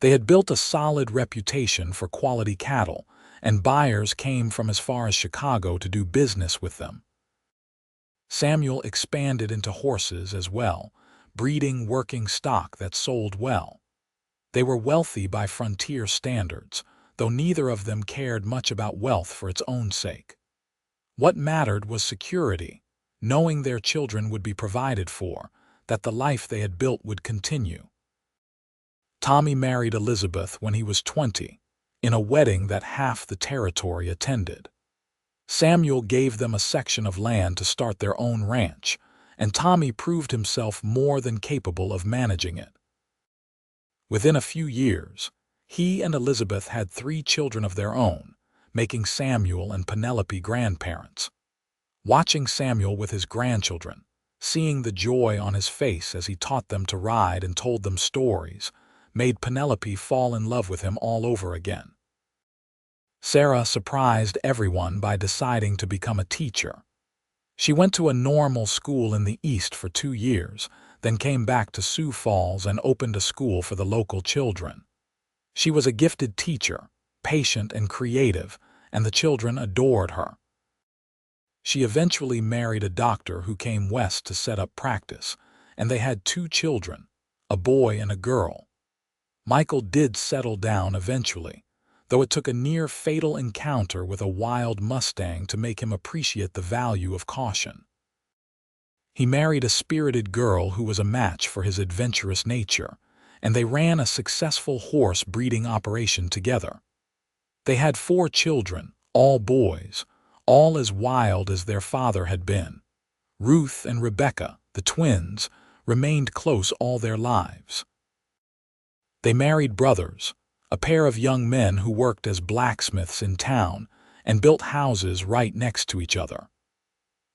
They had built a solid reputation for quality cattle, and buyers came from as far as Chicago to do business with them. Samuel expanded into horses as well, breeding working stock that sold well. They were wealthy by frontier standards, though neither of them cared much about wealth for its own sake. What mattered was security, knowing their children would be provided for, that the life they had built would continue. Tommy married Elizabeth when he was 20, in a wedding that half the territory attended. Samuel gave them a section of land to start their own ranch, and Tommy proved himself more than capable of managing it. Within a few years, he and Elizabeth had 3 children of their own, making Samuel and Penelope grandparents. Watching Samuel with his grandchildren, seeing the joy on his face as he taught them to ride and told them stories, made Penelope fall in love with him all over again. Sarah surprised everyone by deciding to become a teacher. She went to a normal school in the East for 2 years, then came back to Sioux Falls and opened a school for the local children. She was a gifted teacher, patient and creative, and the children adored her. She eventually married a doctor who came west to set up practice, and they had 2 children, a boy and a girl. Michael did settle down eventually, though it took a near-fatal encounter with a wild Mustang to make him appreciate the value of caution. He married a spirited girl who was a match for his adventurous nature, and they ran a successful horse breeding operation together. They had 4 children, all boys, all as wild as their father had been. Ruth and Rebecca, the twins, remained close all their lives. They married brothers, a pair of young men who worked as blacksmiths in town and built houses right next to each other.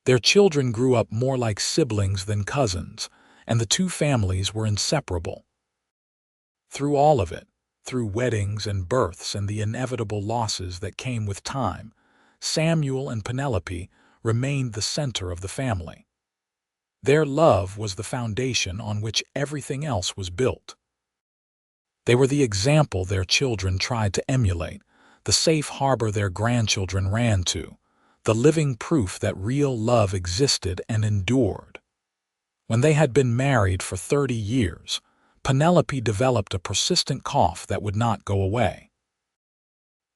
Their children grew up more like siblings than cousins, and the 2 families were inseparable. Through all of it, through weddings and births and the inevitable losses that came with time, Samuel and Penelope remained the center of the family. Their love was the foundation on which everything else was built. They were the example their children tried to emulate, the safe harbor their grandchildren ran to, the living proof that real love existed and endured. When they had been married for 30 years, Penelope developed a persistent cough that would not go away.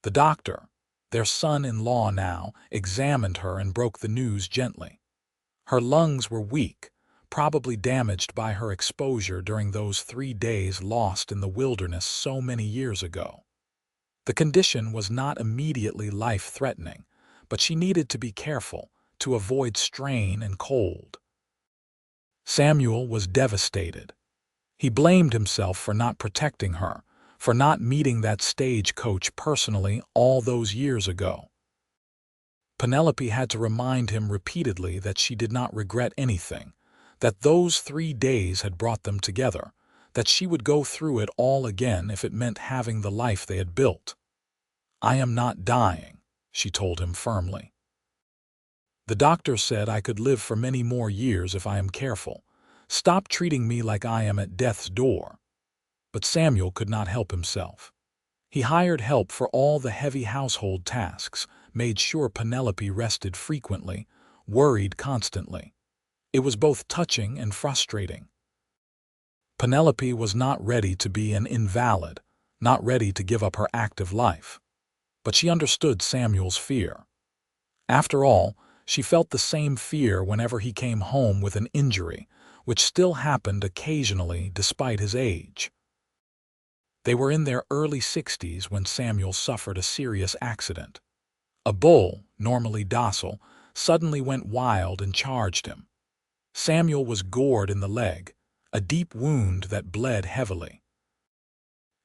The doctor, their son-in-law now, examined her and broke the news gently. Her lungs were weak, probably damaged by her exposure during those 3 days lost in the wilderness so many years ago. The condition was not immediately life-threatening, but she needed to be careful to avoid strain and cold. Samuel was devastated. He blamed himself for not protecting her, for not meeting that stagecoach personally all those years ago. Penelope had to remind him repeatedly that she did not regret anything, that those 3 days had brought them together, that she would go through it all again if it meant having the life they had built. "I am not dying," she told him firmly. "The doctor said I could live for many more years if I am careful. Stop treating me like I am at death's door." But Samuel could not help himself. He hired help for all the heavy household tasks, made sure Penelope rested frequently, worried constantly. It was both touching and frustrating. Penelope was not ready to be an invalid, not ready to give up her active life. But she understood Samuel's fear. After all, she felt the same fear whenever he came home with an injury, which still happened occasionally despite his age. They were in their early 60s when Samuel suffered a serious accident. A bull, normally docile, suddenly went wild and charged him. Samuel was gored in the leg, a deep wound that bled heavily.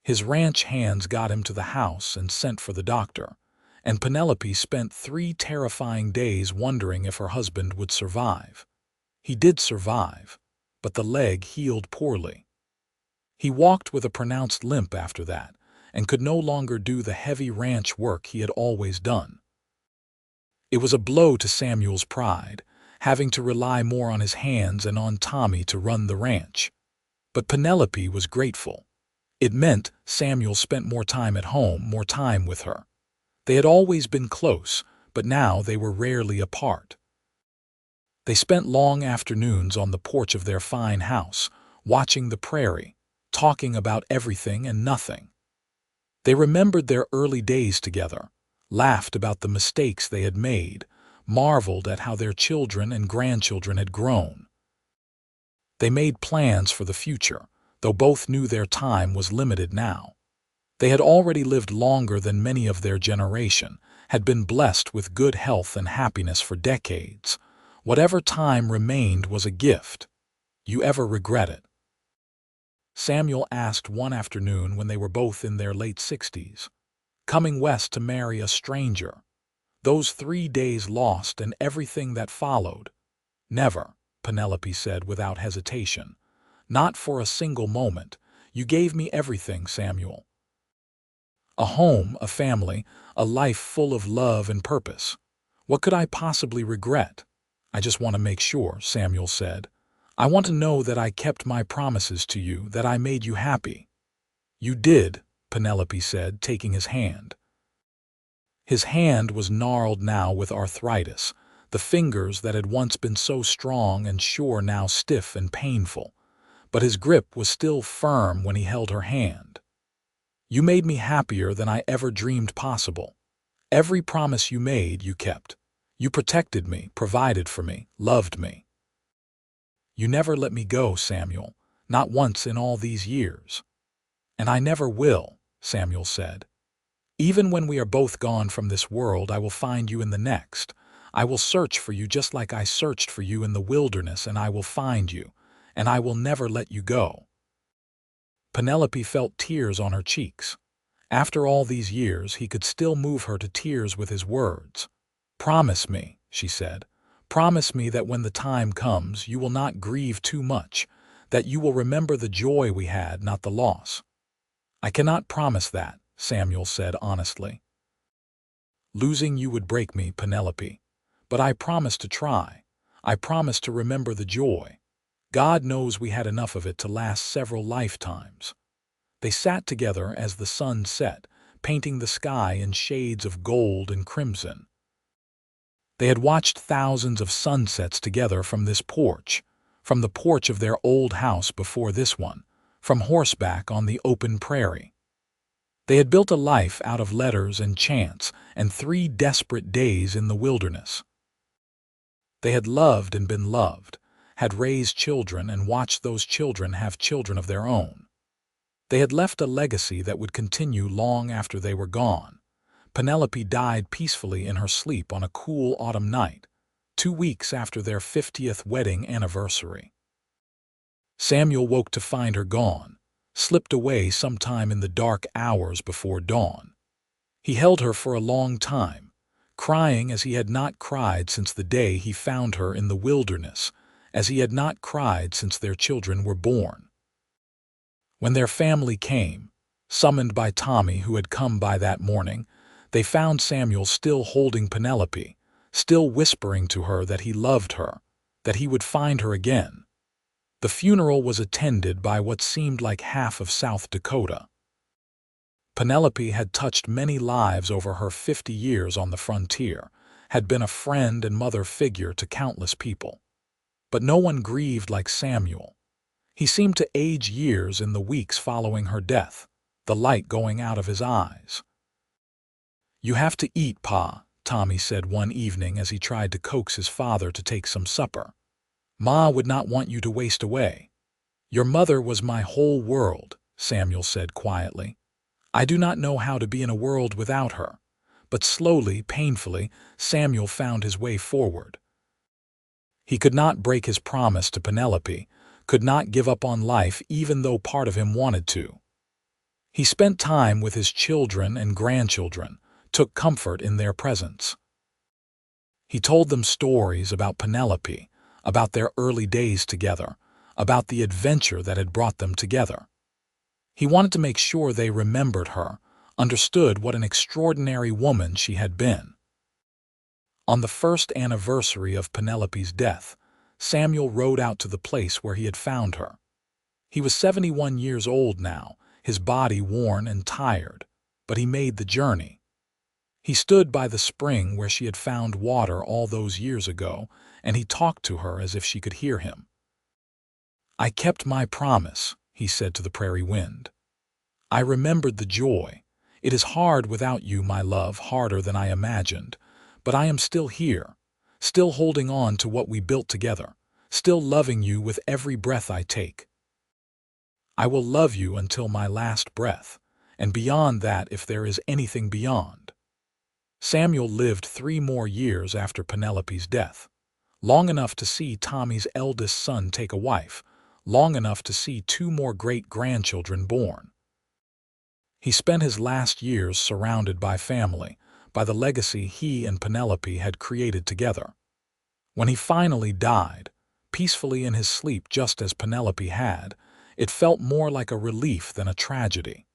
His ranch hands got him to the house and sent for the doctor, and Penelope spent 3 terrifying days wondering if her husband would survive. He did survive, but the leg healed poorly. He walked with a pronounced limp after that, and could no longer do the heavy ranch work he had always done. It was a blow to Samuel's pride, having to rely more on his hands and on Tommy to run the ranch. But Penelope was grateful. It meant Samuel spent more time at home, more time with her. They had always been close, but now they were rarely apart. They spent long afternoons on the porch of their fine house, watching the prairie, talking about everything and nothing. They remembered their early days together, laughed about the mistakes they had made, marveled at how their children and grandchildren had grown. They made plans for the future, though both knew their time was limited now. They had already lived longer than many of their generation, had been blessed with good health and happiness for decades. Whatever time remained was a gift. You ever regret it? Samuel asked one afternoon when they were both in their late 60s. Coming west to marry a stranger. Those 3 days lost and everything that followed. Never, Penelope said without hesitation. Not for a single moment. You gave me everything, Samuel. A home, a family, a life full of love and purpose. What could I possibly regret? I just want to make sure, Samuel said. I want to know that I kept my promises to you, that I made you happy. You did, Penelope said, taking his hand. His hand was gnarled now with arthritis, the fingers that had once been so strong and sure now stiff and painful. But his grip was still firm when he held her hand. You made me happier than I ever dreamed possible. Every promise you made, you kept. You protected me, provided for me, loved me. You never let me go, Samuel, not once in all these years. And I never will, Samuel said. Even when we are both gone from this world, I will find you in the next. I will search for you just like I searched for you in the wilderness, and I will find you, and I will never let you go. Penelope felt tears on her cheeks. After all these years, he could still move her to tears with his words. Promise me, she said. Promise me that when the time comes, you will not grieve too much, that you will remember the joy we had, not the loss. I cannot promise that, Samuel said honestly. Losing you would break me, Penelope. But I promise to try. I promise to remember the joy. God knows we had enough of it to last several lifetimes. They sat together as the sun set, painting the sky in shades of gold and crimson. They had watched thousands of sunsets together from this porch, from the porch of their old house before this one, from horseback on the open prairie. They had built a life out of letters and chance and 3 desperate days in the wilderness. They had loved and been loved, had raised children and watched those children have children of their own. They had left a legacy that would continue long after they were gone. Penelope died peacefully in her sleep on a cool autumn night, 2 weeks after their 50th wedding anniversary. Samuel woke to find her gone, slipped away sometime in the dark hours before dawn. He held her for a long time, crying as he had not cried since the day he found her in the wilderness, as he had not cried since their children were born. When their family came, summoned by Tommy, who had come by that morning, they found Samuel still holding Penelope, still whispering to her that he loved her, that he would find her again. The funeral was attended by what seemed like half of South Dakota. Penelope had touched many lives over her 50 years on the frontier, had been a friend and mother figure to countless people. But no one grieved like Samuel. He seemed to age years in the weeks following her death. the light going out of his eyes. "You have to eat, Pa," Tommy said one evening as he tried to coax his father to take some supper. "Ma would not want you to waste away." "Your mother was my whole world," Samuel said quietly. "I do not know how to be in a world without her." But slowly, painfully, Samuel found his way forward. He could not break his promise to Penelope, could not give up on life even though part of him wanted to. He spent time with his children and grandchildren, took comfort in their presence. He told them stories about Penelope, about their early days together, about the adventure that had brought them together. He wanted to make sure they remembered her, understood what an extraordinary woman she had been. On the first anniversary of Penelope's death, Samuel rode out to the place where he had found her. He was 71 years old now, his body worn and tired, but he made the journey. He stood by the spring where she had found water all those years ago, and he talked to her as if she could hear him. "I kept my promise," he said to the prairie wind. "I remembered the joy. It is hard without you, my love, harder than I imagined. But I am still here, still holding on to what we built together, still loving you with every breath I take. I will love you until my last breath, and beyond that if there is anything beyond." Samuel lived 3 more years after Penelope's death, long enough to see Tommy's eldest son take a wife, long enough to see 2 more great-grandchildren born. He spent his last years surrounded by family, by the legacy he and Penelope had created together. When he finally died, peacefully in his sleep just as Penelope had, it felt more like a relief than a tragedy.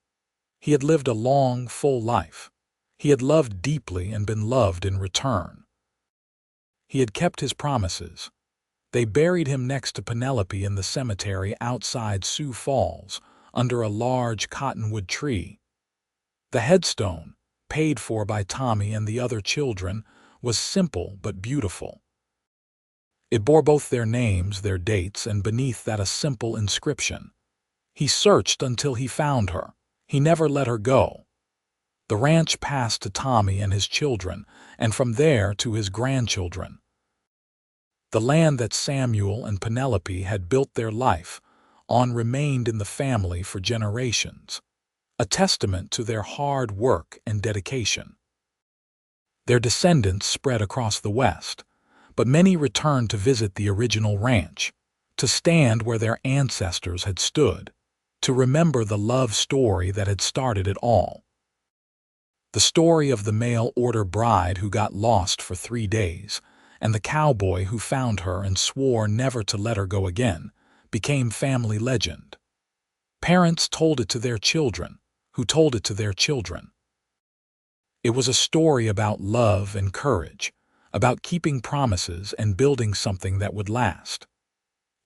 He had lived a long, full life. He had loved deeply and been loved in return. He had kept his promises. They buried him next to Penelope in the cemetery outside Sioux Falls, under a large cottonwood tree. The headstone, paid for by Tommy and the other children, was simple but beautiful. It bore both their names, their dates, and beneath that a simple inscription. He searched until he found her. He never let her go. The ranch passed to Tommy and his children, and from there to his grandchildren. The land that Samuel and Penelope had built their life on remained in the family for generations, a testament to their hard work and dedication. Their descendants spread across the West, but many returned to visit the original ranch, to stand where their ancestors had stood, to remember the love story that had started it all. The story of the mail-order bride who got lost for 3 days, and the cowboy who found her and swore never to let her go again, became family legend. Parents told it to their children, who told it to their children. It was a story about love and courage, about keeping promises and building something that would last.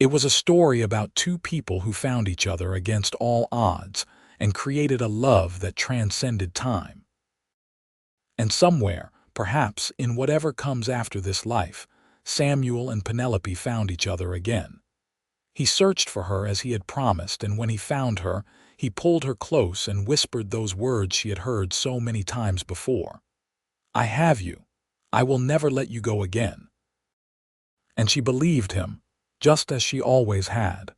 It was a story about 2 people who found each other against all odds and created a love that transcended time. And somewhere, perhaps in whatever comes after this life, Samuel and Penelope found each other again. He searched for her as he had promised, and when he found her, he pulled her close and whispered those words she had heard so many times before. "I have you. I will never let you go again." And she believed him, just as she always had.